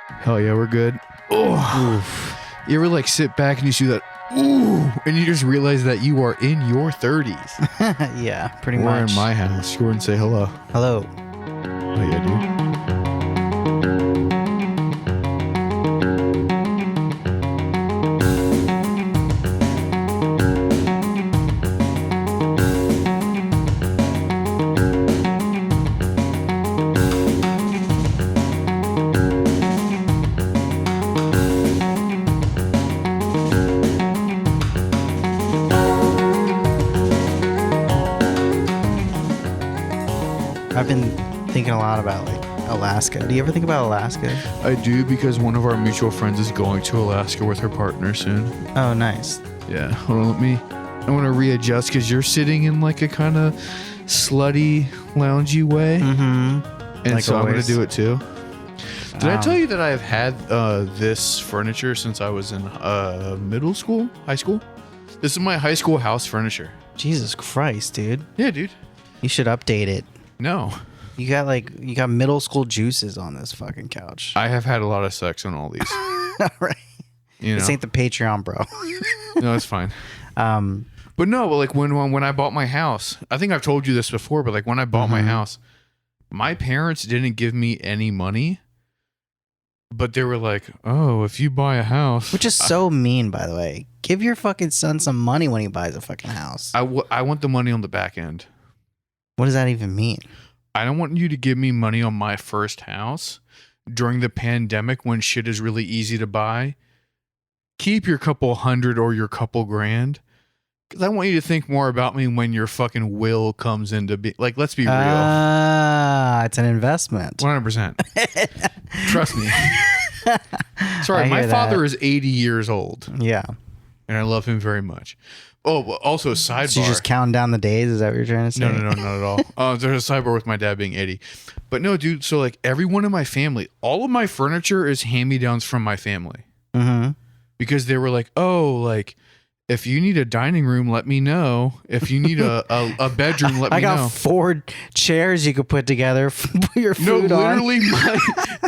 Hell yeah, we're good. Oh, you ever like sit back and you see that? Ooh, and you just realize that you are in your 30s. Yeah, pretty We're much. in my house. Go and say hello. Hello. Oh yeah, dude. I've been thinking a lot about like Alaska. Do you ever think about Alaska? I do because one of our mutual friends is going to Alaska with her partner soon. Oh, nice. Yeah, hold on, I want to readjust because you're sitting in like a kind of slutty, loungy way. Mm-hmm. And Like so I'm going to always. do it too. Did I tell you that I've had this furniture since I was in high school? This is my high school house furniture. Jesus Christ, dude. Yeah, dude. You should update it. No. You got middle school juices on this fucking couch. I have had a lot of sex on all these. All right. You know? This ain't the Patreon, bro. No, it's fine. But no, but like when I bought my house, I think I've told you this before, but like when I bought my house, my parents didn't give me any money, but they were like, "Oh, if you buy a house," Which is so mean, by the way. Give your fucking son some money when he buys a fucking house. I want the money on the back end. What does that even mean? I don't want you to give me money on my first house during the pandemic when shit is really easy to buy. Keep your couple hundred or your couple grand. Because I want you to think more about me when your fucking will comes into be. Like, let's be real. It's an investment. 100%. Trust me. Sorry, I my hear father that. is 80 years old, Yeah. and I love him very much. Oh, but also sidebar. So you're just counting down the days? Is that what you're trying to say? No, not at all. There's a sidebar with my dad being 80. But no, dude, so like everyone in my family, all of my furniture is hand-me-downs from my family. Mm-hmm. Because they were like, oh, like, if you need a dining room, let me know. If you need a bedroom, let me I got know. 4 chairs you could put together, put your No, food on. literally,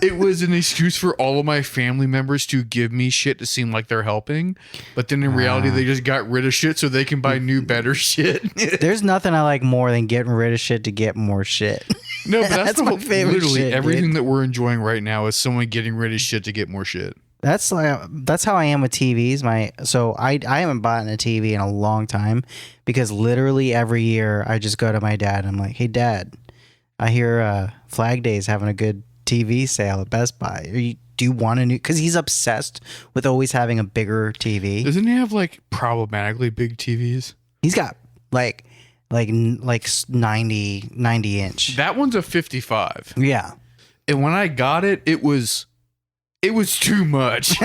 it was an excuse for all of my family members to give me shit to seem like they're helping. But then in reality, they just got rid of shit so they can buy new, better shit. There's nothing I like more than getting rid of shit to get more shit. No, but that's my favorite literally shit, everything dude. that we're enjoying right now is someone getting rid of shit to get more shit. That's how I am with TVs. I haven't bought a TV in a long time because literally every year I just go to my dad and I'm like, hey Dad, I hear Flag Day's having a good TV sale at Best Buy. Do you want a new? Because he's obsessed with always having a bigger TV. Doesn't he have like problematically big TVs? He's got like 90 inch. That one's a 55. Yeah. And when I got it, it was too much.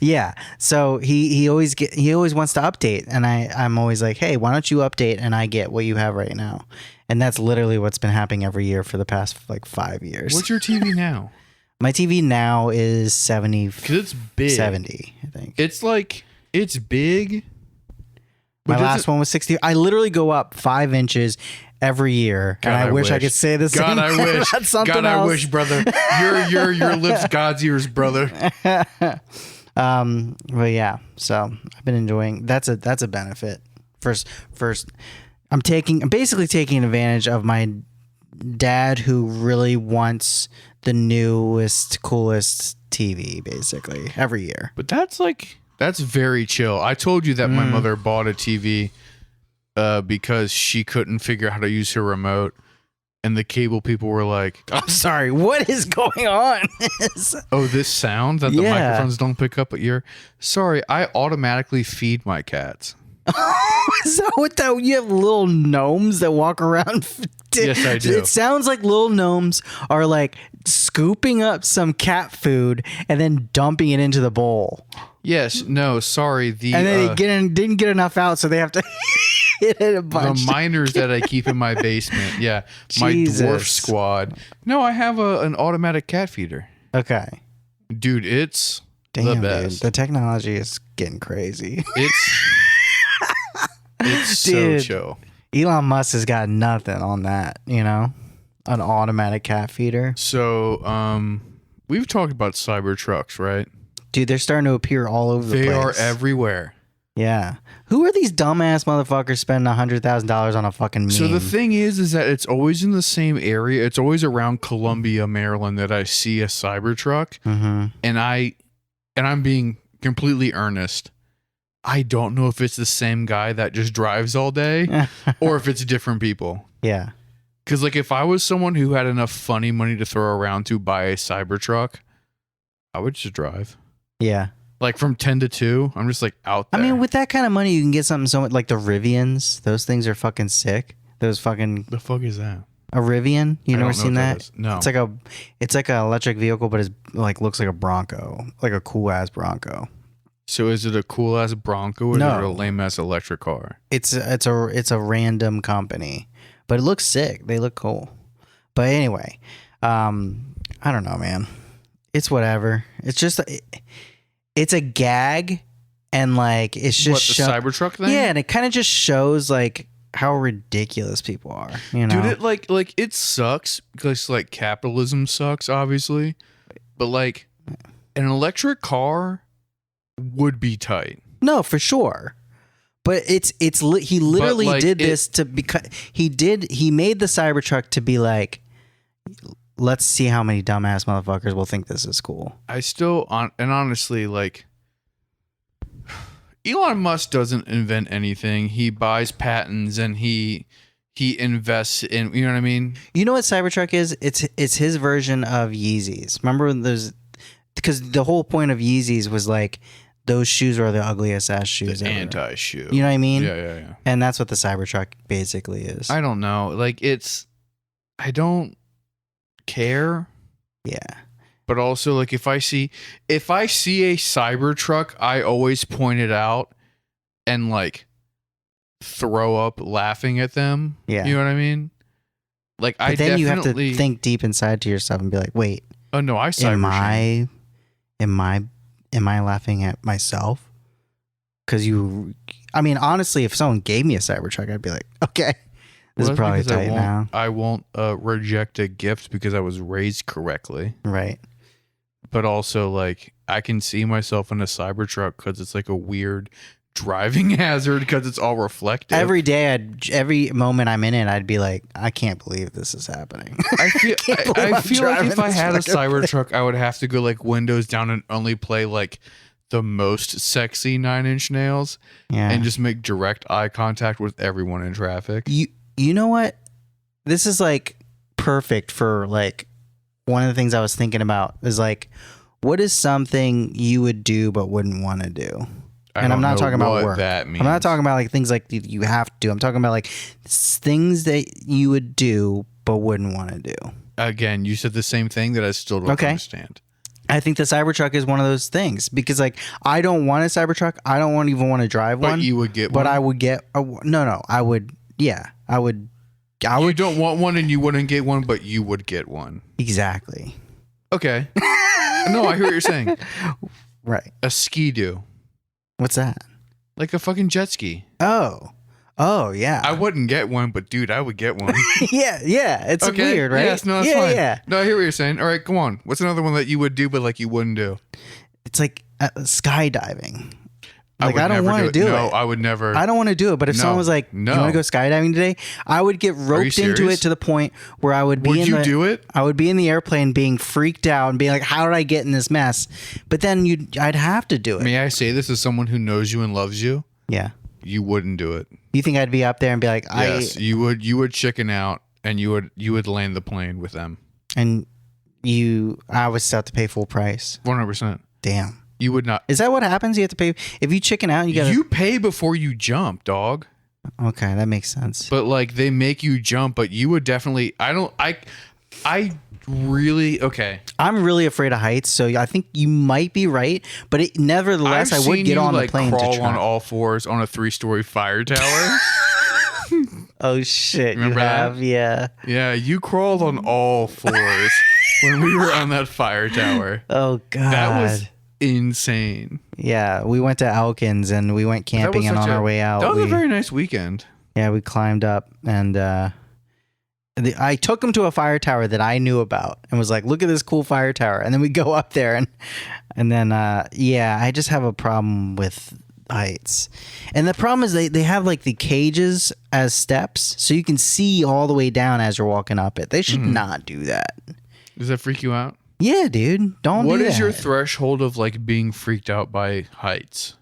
Yeah. So he always wants to update, and I'm always like, hey, why don't you update and I get what you have right now? And that's literally what's been happening every year for the past like 5 years. What's your TV now? My TV now is 70. Because it's big. 70, I think. It's big. My but last one was 60. I literally go up 5 inches every year, God, and I wish I wish. could say the God, same I wish. about something God, else. I wish, brother. Your lips, God's ears, brother. But yeah, so I've been enjoying. That's a benefit. First, I'm basically taking advantage of my dad who really wants the newest, coolest TV, basically every year. But that's very chill. I told you that my mother bought a TV because she couldn't figure out how to use her remote. And the cable people were like, I'm sorry, what is going on? oh, this sound that the Yeah. microphones don't pick up at your... Sorry, I automatically feed my cats. Is that what that you have little gnomes that walk around? Yes, I do. It sounds like little gnomes are like scooping up some cat food and then dumping it into the bowl. Yes, no, sorry. And then they didn't get enough out, so they have to hit it a bunch. The miners that I keep in my basement. Yeah, my Jesus. dwarf squad. No, I have an automatic cat feeder. Okay. Dude, it's Damn, the dude. best. The technology is getting crazy. It's so Dude. chill. Elon Musk has got nothing on that, you know? An automatic cat feeder. So, We've talked about Cybertrucks, right? Dude, they're starting to appear all over the place. They are everywhere. Yeah. Who are these dumbass motherfuckers spending $100,000 on a fucking meme? So the thing is that it's always in the same area. It's always around Columbia, Maryland that I see a Cybertruck. Mm-hmm. And I'm being completely earnest. I don't know if it's the same guy that just drives all day or if it's different people. Yeah. Because like if I was someone who had enough funny money to throw around to buy a Cybertruck, I would just drive. Yeah. Like from 10 to 2, I'm just like out there. I mean, with that kind of money, you can get something so much like the Rivians. Those things are fucking sick. Those fucking the fuck is that? a Rivian. You never seen that? No. It's like an electric vehicle, but it's like looks like a Bronco, like a cool ass Bronco. So is it a cool ass Bronco or No. is it a lame ass electric car? It's a random company, but it looks sick. They look cool. But anyway, I don't know, man. It's whatever. It's just it's a gag, and like it's just What, the Cybertruck thing? Yeah, and it kind of just shows like how ridiculous people are. You know, Dude, it like it sucks because like capitalism sucks, obviously, but like an electric car would be tight. No, for sure. But he literally like, did this to because he made the Cybertruck to be like, let's see how many dumbass motherfuckers will think this is cool. I still and honestly, like Elon Musk doesn't invent anything. He buys patents and he invests in, you know what I mean? You know what Cybertruck is? It's his version of Yeezys. Remember when because the whole point of Yeezys was like those shoes are the ugliest ass shoes The ever. anti-shoe. You know what I mean? Yeah. And that's what the Cybertruck basically is. I don't know. Like I don't care. Yeah. But also like if I see a Cybertruck, I always point it out and like throw up laughing at them. Yeah. You know what I mean? Like But then you have to think deep inside to yourself and be like, wait, oh no, I cyber am I laughing at myself? Because I mean, honestly, if someone gave me a Cybertruck, I'd be like, okay, this is probably tight now. I won't reject a gift because I was raised correctly. Right. But also, like, I can see myself in a Cybertruck because it's like a weird driving hazard because it's all reflective. Every day, every moment I'm in it, I'd be like, I can't believe this is happening. I feel like if I had a fucking Cybertruck, I would have to go like windows down and only play like the most sexy 9-inch nails Yeah. and just make direct eye contact with everyone in traffic. You know what? This is like perfect for like one of the things I was thinking about is like, what is something you would do but wouldn't want to do? And I'm not talking about work. That means. I'm not talking about like things like you have to do. I'm talking about like things that you would do but wouldn't want to do. Again, you said the same thing that I still don't understand. I think the Cybertruck is one of those things because like I don't want a Cybertruck. I don't even want to drive one. But you would get one. But I would get no. I would. Yeah, I would. You don't want one and you wouldn't get one, but you would get one. Exactly. Okay. No, I hear what you're saying. Right. A ski-doo. What's that? Like a fucking jet ski. Oh, yeah. I wouldn't get one, but dude, I would get one. yeah. It's okay. weird, right? Yes, no, that's fine. Yeah. No, I hear what you're saying. All right, come on. What's another one that you would do, but like you wouldn't do? It's like skydiving. Like I don't want to do it. No, I would never. I don't want to do it. But if someone was like, "You want to go skydiving today?" I would get roped into it to the point where I would be. Would you do it? I would be in the airplane, being freaked out and being like, "How did I get in this mess?" But then I'd have to do it. May I say this as someone who knows you and loves you? Yeah. You wouldn't do it. You think I'd be up there and be like, Yes, you would. You would chicken out, and you would land the plane with them. And I would still have to pay full price. 100%. Damn. You would not. Is that what happens? You have to pay if you chicken out. You pay before you jump, dog. Okay, that makes sense. But like they make you jump, but you would definitely. I really okay. I'm really afraid of heights, so I think you might be right. But nevertheless, I would get on the plane crawl to try. On all fours on a 3-story fire tower. Oh shit! Remember you have, that? yeah. Yeah, you crawled on all fours when we were on that fire tower. Oh god, that was insane. Yeah, we went to Elkins and we went camping, and on our way out, that was a very nice weekend. Yeah, we climbed up and I took him to a fire tower that I knew about and was like, look at this cool fire tower. And then we go up there and then, yeah, I just have a problem with heights. And the problem is they have like the cages as steps so you can see all the way down as you're walking up it. They should not do that. Does that freak you out? Yeah, dude. Don't What do is that. your threshold of like being freaked out by heights?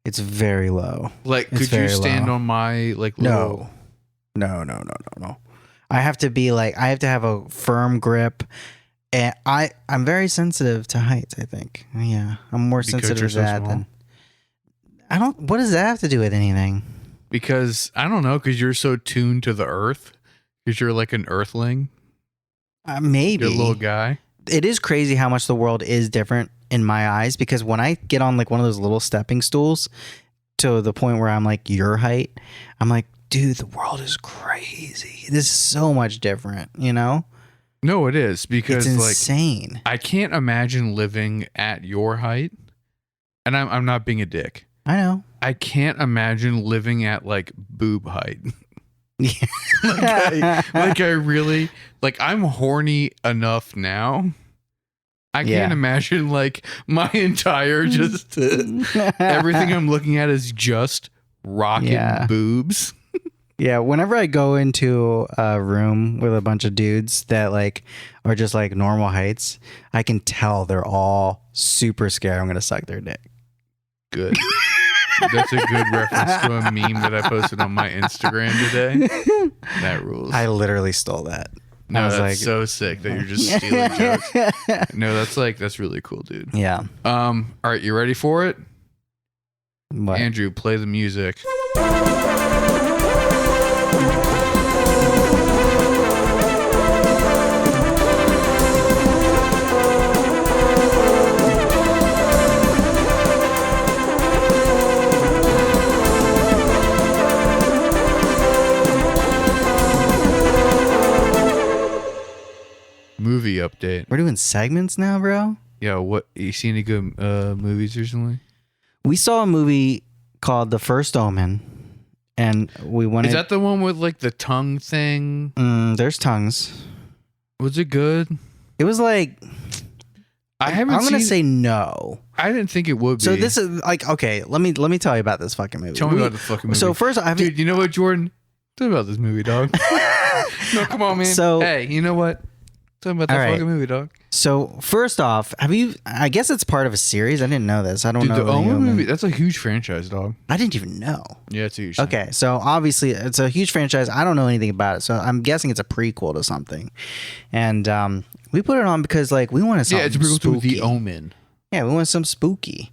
It's very low. Like, It's could you very stand low. on my like little... No. I have to be like, I have to have a firm grip. And I'm very sensitive to heights, I think. Yeah. I'm more Because sensitive you're to so that small? than what does that have to do with anything? Because I don't know, because you're so tuned to the earth. Because you're like an earthling. Maybe. You're a little guy. It is crazy how much the world is different in my eyes, because when I get on like one of those little stepping stools to the point where I'm like your height, I'm like, dude, the world is crazy. This is so much different, you know? No, it is, because It's like insane. I can't imagine living at your height. And I'm not being a dick. I know. I can't imagine living at like boob height. Yeah. like I really like I'm horny enough now. I Yeah. can't imagine like my entire just everything I'm looking at is just rocking Yeah. boobs. Yeah, whenever I go into a room with a bunch of dudes that like are just like normal heights, I can tell they're all super scared I'm gonna suck their dick. Good. That's a good reference to a meme that I posted on my Instagram today. That rules. I literally stole that. No, I was that's like, so sick that you're just stealing jokes. No, that's really cool, dude. Yeah. All right, you ready for it? What? Andrew, play the music. Movie update. We're doing segments now, bro. Yeah, what you see any good movies recently? We saw a movie called The First Omen, and we wanted. Is that the one with like the tongue thing? There's tongues. Was it good? It was like I haven't. I'm gonna seen- say no. I didn't think it would be. So this is like, okay. Let me tell you about this fucking movie. Tell me about the fucking movie. So first, dude, you know what, Jordan? Tell me about this movie, dog. No, come on, man. So- hey, you know what? Tell me about that All right. fucking movie, dog. So first off, have you? I guess it's part of a series. I didn't know this. I don't Dude, know. the the Omen Omen. movie, that's a huge franchise, dog. I didn't even know. Yeah, it's a huge thing. Okay, so obviously it's a huge franchise. I don't know anything about it, so I'm guessing it's a prequel to something. And we put it on because like we wanted something Yeah, it's a prequel to spooky. The Omen. Yeah, we want some spooky.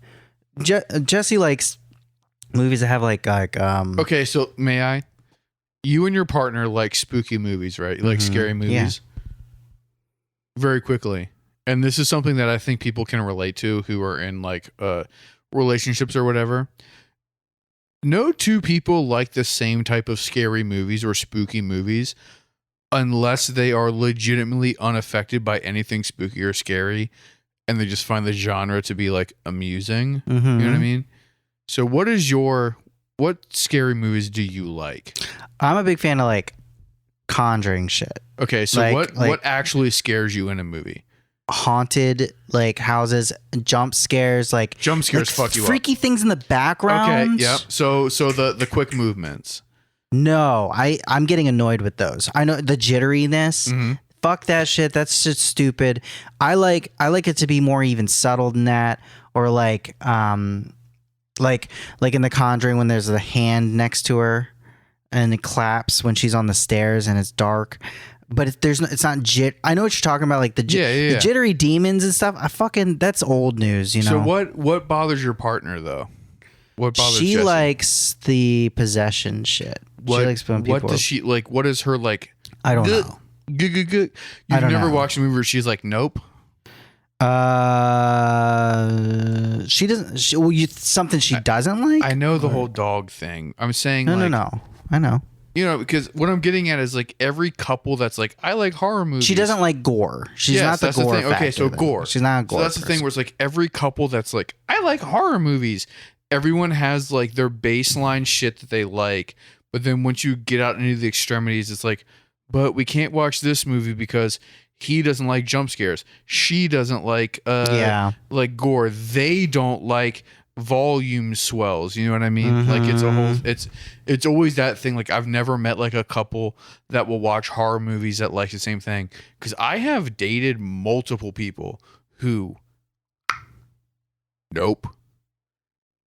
Jesse likes movies that have like Okay, so may I? You and your partner like spooky movies, right? You like scary movies. Yeah. Very quickly. And this is something that I think people can relate to who are in like relationships or whatever. No two people like the same type of scary movies or spooky movies unless they are legitimately unaffected by anything spooky or scary and they just find the genre to be like amusing. You know what I mean? So what scary movies do you like? I'm a big fan of like Conjuring shit. Okay, so what actually scares you in a movie? Haunted like houses, jump scares, like Jump scares fuck you up. freaky things in the background. Okay, yep. So the quick movements. No, I'm getting annoyed with those. I know the jitteriness. Mhm. Fuck that shit. That's just stupid. I like it to be more even subtle than that, or like in The Conjuring when there's a hand next to her and it claps when she's on the stairs and it's dark. But it's not jit. I know what you're talking about, like the Yeah. jittery demons and stuff. that's old news, you know. So what bothers your partner though? What bothers she Jessie? likes the possession shit. What, she likes when people. what does she like? What is her like? I don't know. You've I don't never know. watched a movie where she's like, nope. She doesn't. Something she doesn't like. I know the whole dog thing. I'm saying No, like, no. I know. You know, because what I'm getting at is like every couple that's like, I like horror movies. She doesn't like gore. She's Yes, not the that's the gore. thing. Okay, factor, so though. gore. She's not a gore. So that's the thing where it's like every couple that's like, I like horror movies. Everyone has like their baseline shit that they like, but then once you get out into the extremities, it's like, but we can't watch this movie because he doesn't like jump scares. She doesn't like like gore. They don't like volume swells. You know what I mean? Like it's a whole it's always that thing. Like I've never met like a couple that will watch horror movies that like the same thing. Because I have dated multiple people who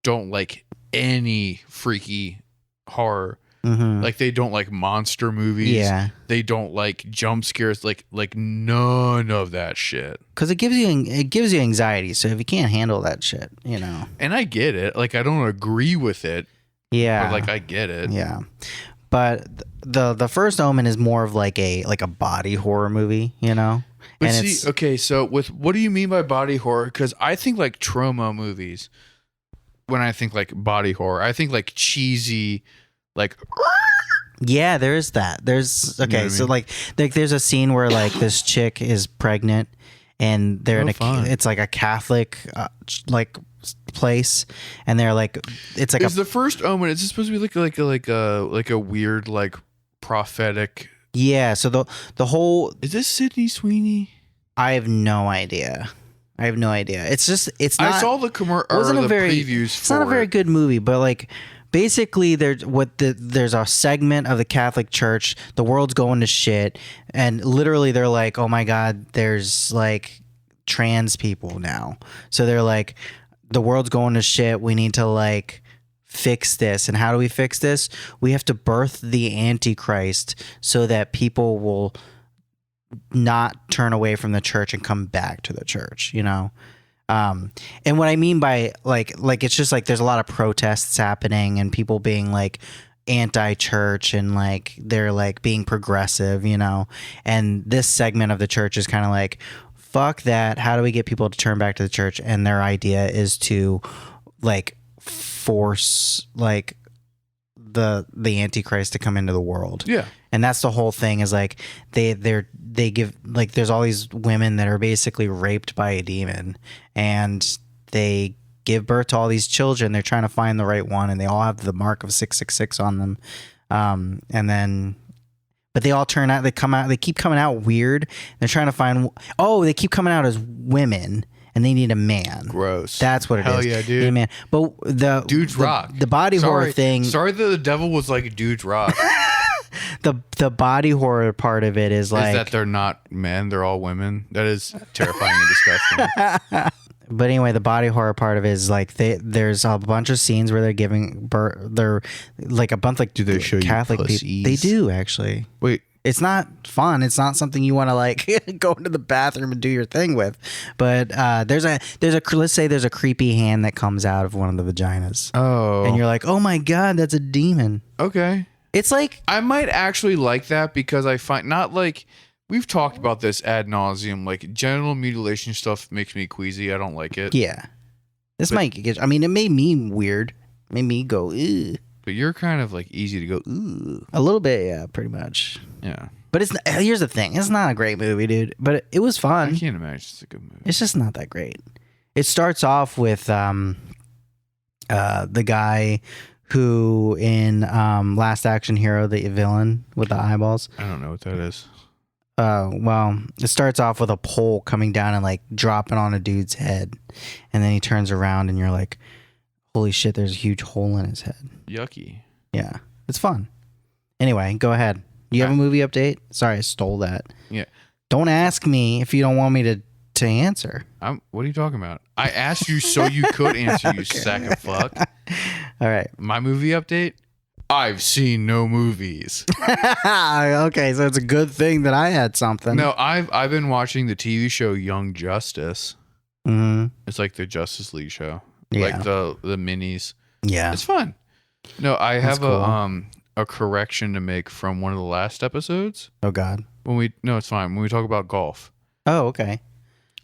don't like any freaky horror. Like they don't like monster movies. Yeah. They don't like jump scares. Like none of that shit. Because it gives you anxiety. So if you can't handle that shit, you know. And I get it. Like I don't agree with it. Yeah. But like I get it. Yeah. But the first Omen is more of like a body horror movie, you know. But and see, okay, so with what do you mean by body horror? Because I think like trauma movies. When I think like body horror, I think like cheesy, like. Yeah, there is that. There's okay, you know so like there's a scene where like this chick is pregnant, and they're it's like a Catholic like place, and they're like it's like the first Omen. Is it supposed to be like a weird like prophetic? Yeah. So the whole is this Sydney Sweeney? I have no idea. It's just it's not. I saw the previews. It's not a very good movie, but like. Basically, there's a segment of the Catholic Church. The world's going to shit, and literally they're like, "Oh my God, there's like trans people now." So they're like, "The world's going to shit. We need to like fix this." And how do we fix this? We have to birth the Antichrist so that people will not turn away from the church and come back to the church. You know. And what I mean by like it's just like there's a lot of protests happening and people being like anti-church and like they're like being progressive, you know, and this segment of the church is kind of like fuck that. How do we get people to turn back to the church? And their idea is to like force like the Antichrist to come into the world. Yeah. And that's the whole thing is like they give like there's all these women that are basically raped by a demon and they give birth to all these children. They're trying to find the right one and they all have the mark of 666 on them. And then but they all turn out they keep coming out weird. They're trying to find they keep coming out as women. And they need a man. Gross. That's what it is. Hell yeah, dude. Need a man. But dudes rock. The body horror thing. Sorry that the devil was like dudes rock. The body horror part of it is like that they're not men, they're all women. That is terrifying and disgusting. But anyway, the body horror part of it is like there's a bunch of scenes where they're giving birth. They're like a bunch like do they show Catholic you people? They do actually. Wait. It's not fun. It's not something you want to like go into the bathroom and do your thing with. But let's say there's a creepy hand that comes out of one of the vaginas. Oh. And you're like, oh my God, that's a demon. Okay. It's like I might actually like that because I find not like we've talked about this ad nauseum. Like genital mutilation stuff makes me queasy. I don't like it. Yeah. It made me weird. It made me go, ew. But you're kind of like easy to go, ooh. A little bit, yeah, pretty much. Yeah. But here's the thing. It's not a great movie, dude. But it was fun. I can't imagine it's a good movie. It's just not that great. It starts off with the guy who in Last Action Hero, the villain with the eyeballs. I don't know what that is. Well, it starts off with a pole coming down and like dropping on a dude's head. And then he turns around and you're like, holy shit, there's a huge hole in his head. Yucky. Yeah, it's fun. Anyway, go ahead. You have a movie update? Sorry, I stole that. Yeah. Don't ask me if you don't want me to answer. What are you talking about? I asked you so you could answer, you sack of fuck. All right. My movie update? I've seen no movies. Okay, so it's a good thing that I had something. No, I've been watching the TV show Young Justice. Mm-hmm. It's like the Justice League show. Yeah. Like the minis. Yeah. It's fun. No, I That's have cool. a correction to make from one of the last episodes. Oh God. No, it's fine. When we talk about golf. Oh, okay.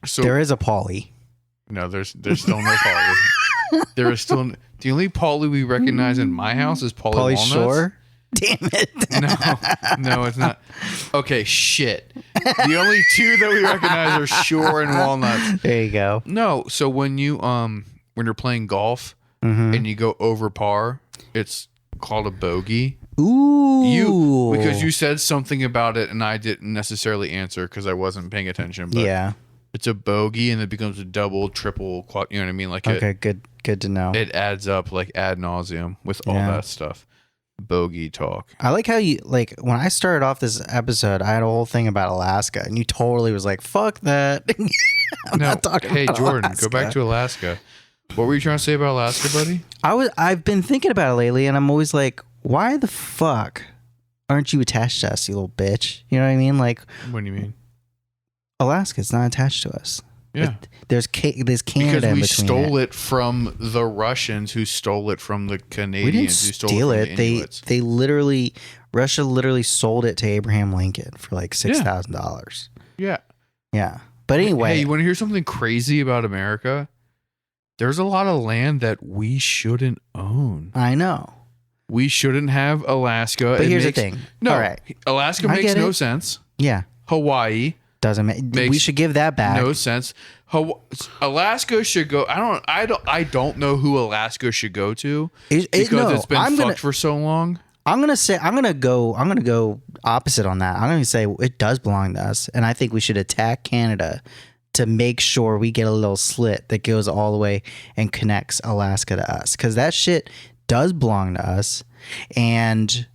So there is a Paulie. No, there's still no Paulie. There is still the only Paulie we recognize in my house is Paulie Walnuts. Shore. Damn it. No, it's not. Okay, shit. The only two that we recognize are Shore and Walnuts. There you go. No, so when you're playing golf Mm-hmm. and you go over par, it's called a bogey. Ooh. Because you said something about it and I didn't necessarily answer because I wasn't paying attention. But yeah. it's a bogey and it becomes a double, triple, you know what I mean? Like Okay, good to know. It adds up like ad nauseum with all that stuff. Bogey talk. I like how you, like, when I started off this episode, I had a whole thing about Alaska, and you totally was like, fuck that. I'm not talking about Jordan, Alaska. go back to Alaska. What were you trying to say about Alaska, buddy? I've been thinking about it lately, and I'm always like, why the fuck aren't you attached to us, you little bitch? You know what I mean? Like, what do you mean? Alaska's not attached to us. Yeah. There's Canada because in we between stole it from the Russians who stole it from the Canadians we didn't who stole steal it from it. the Inuits. They literally, Russia literally sold it to Abraham Lincoln for like $6,000. Yeah. Yeah. But anyway. Hey, you want to hear something crazy about America? There's a lot of land that we shouldn't own. I know. We shouldn't have Alaska. But here's the thing. No, all right. Alaska makes no sense. Yeah. Hawaii doesn't make. We should give that back. No sense. Alaska should go. I don't know who Alaska should go to because it's been fucked for so long. I'm gonna go opposite on that. I'm gonna say it does belong to us, and I think we should attack Canada to make sure we get a little slit that goes all the way and connects Alaska to us, because that shit does belong to us, and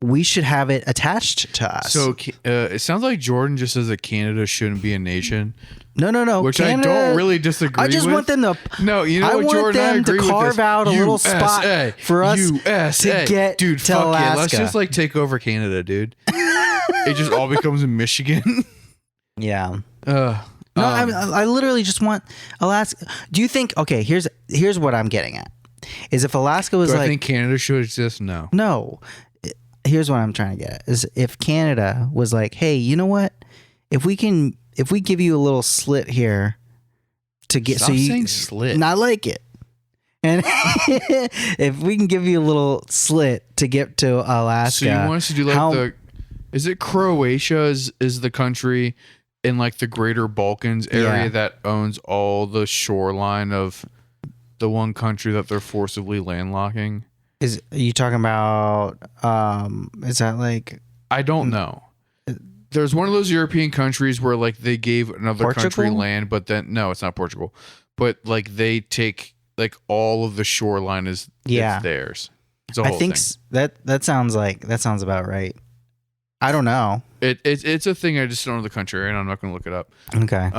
we should have it attached to us. So it sounds like Jordan just says that Canada shouldn't be a nation. No. Which Canada, I don't really disagree with. I just want them to. No, you know what, Jordan? I agree with this. I want them to carve out a little spot for us to get dude, to fuck Alaska. Yeah. Let's just like take over Canada, dude. It just all becomes in Michigan. Yeah. I literally just want Alaska. Do you think? Okay, here's what I'm getting at. Is if Alaska was Do like, I think Canada should exist? No. No. Here's what I'm trying to get at. Is if Canada was like, hey, you know what? If we give you a little slit here to get Stop saying slit. And I like it. And if we can give you a little slit to get to Alaska. So you want us to do like is it Croatia is the country in like the greater Balkans area that owns all the shoreline of the one country that they're forcibly landlocking? Are you talking about is that like I don't know. There's one of those European countries where like they gave another country land, but then no, it's not Portugal. But like they take like all of the shoreline is it's theirs. It's a whole thing. that sounds about right. I don't know. It's a thing. I just don't know the country, and I'm not going to look it up. Okay.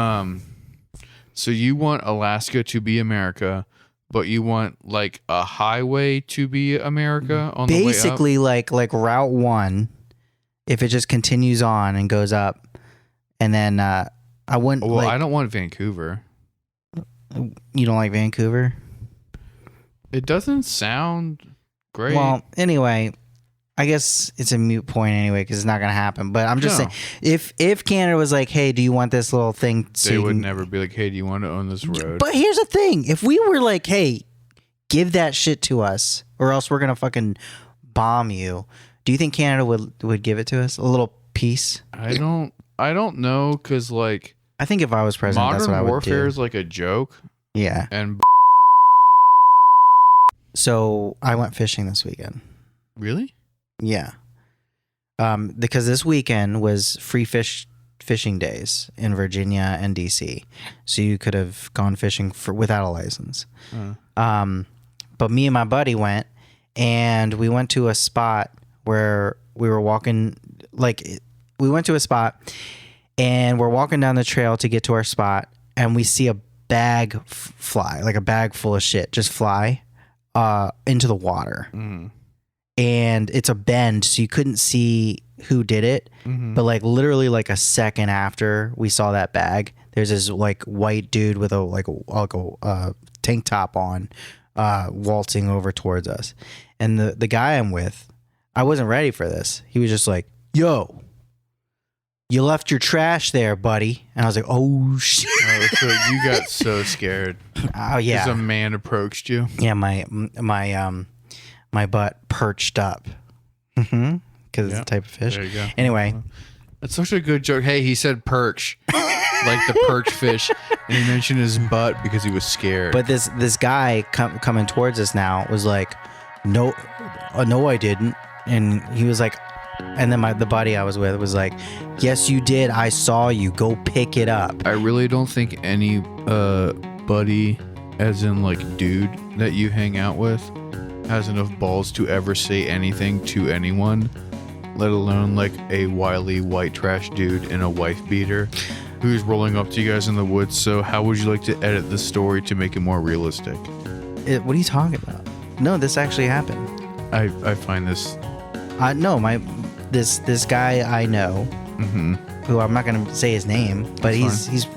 So you want Alaska to be America, but you want like a highway to be America on the way up? Basically, like Route 1, if it just continues on and goes up, and then I wouldn't. Well, I don't want Vancouver. You don't like Vancouver? It doesn't sound great. Well, anyway, I guess it's a moot point anyway because it's not going to happen. But I'm just saying, if Canada was like, hey, do you want this little thing? They would never be like, hey, do you want to own this road? But here's the thing. If we were like, hey, give that shit to us or else we're going to fucking bomb you. Do you think Canada would give it to us? A little piece? I don't know because like. I think if I was president, that's what I would do. Modern warfare is like a joke. Yeah. And. So I went fishing this weekend. Really? Yeah. Because this weekend was free fishing days in Virginia and DC. So you could have gone fishing without a license. But me and my buddy went, and we went to a spot where we were walking, we went to a spot and we're walking down the trail to get to our spot, and we see a bag fly, like a bag full of shit, just fly into the water. Mm. And it's a bend, so you couldn't see who did it. Mm-hmm. But like literally like a second after we saw that bag, there's this like white dude with a tank top on, waltzing over towards us. And the guy I'm with, I wasn't ready for this. He was just like, "Yo, you left your trash there, buddy." And I was like, "Oh shit!" Oh, so you got so scared. Oh yeah. Because a man approached you. Yeah, my butt perched up. Mm-hmm. Because it's the type of fish. There you go. Anyway. That's such a good joke. Hey, he said perch. Like the perch fish. And he mentioned his butt because he was scared. But this guy coming towards us now was like, no, I didn't. And he was like, and then the buddy I was with was like, yes, you did. I saw you. Go pick it up. I really don't think any buddy, as in like dude, that you hang out with has enough balls to ever say anything to anyone, let alone like a wily white trash dude in a wife beater who's rolling up to you guys in the woods. So how would you like to edit the story to make it more realistic? What are you talking about? No, this actually happened. I find this... No, this guy I know, who I'm not gonna say his name, but he's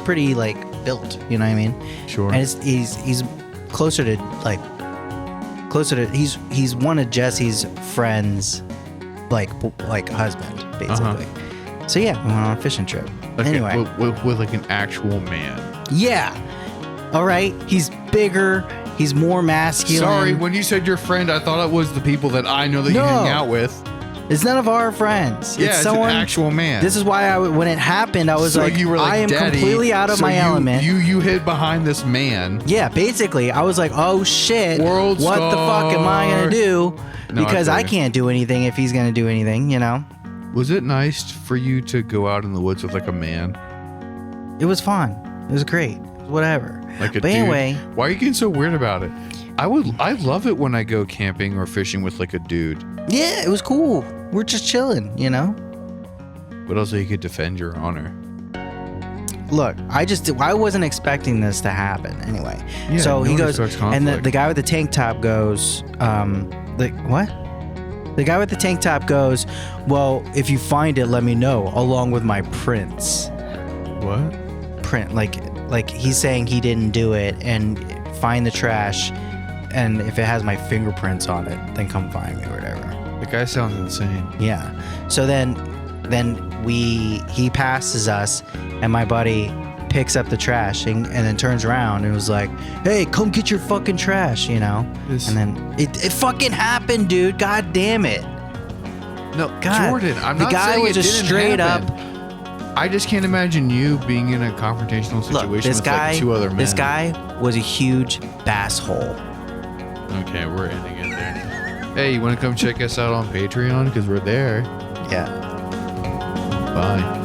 pretty like built. You know what I mean? Sure. And he's closer to he's one of Jesse's friends, like husband basically. So yeah, we went on a fishing trip. Okay, anyway, with like an actual man. Yeah. All right. He's bigger. He's more masculine. Sorry, when you said your friend, I thought it was the people that I know that you hang out with. It's none of our friends. Yeah, it's an actual man. This is why when it happened, I was like, you were like, I am Daddy, completely out of my element. You hid behind this man. Yeah, basically, I was like, oh shit, World what star. the fuck am I gonna do? No, Because I I feel you. can't do anything if he's gonna do anything, you know? Was it nice for you to go out in the woods with like a man? It was fun. It was great. Whatever. Like a But dude? anyway, Why are you getting so weird about it? I love it when I go camping or fishing with like a dude. yeah, it was cool. We're just chilling, you know? But also you could defend your honor. Look, I wasn't expecting this to happen anyway. Yeah, So no he one goes, expects and the conflict. guy with the tank top goes, what? The guy with the tank top goes, well, if you find it, let me know, along with my prints. What? Print, like he's saying he didn't do it, and find the trash, and if it has my fingerprints on it, then come find me or whatever. The guy sounds insane. Yeah. So then he passes us, and my buddy picks up the trash and then turns around and was like, hey, come get your fucking trash, you know? This- And then it fucking happened, dude. God damn it. No, God. Jordan, I'm The not guy saying was it just didn't straight happen. up. I just can't imagine you being in a confrontational situation Look, this with guy, like two other men. this guy was a huge bass hole. Okay, we're ending it there. Hey, you want to come check us out on Patreon? Because we're there. Yeah. Bye.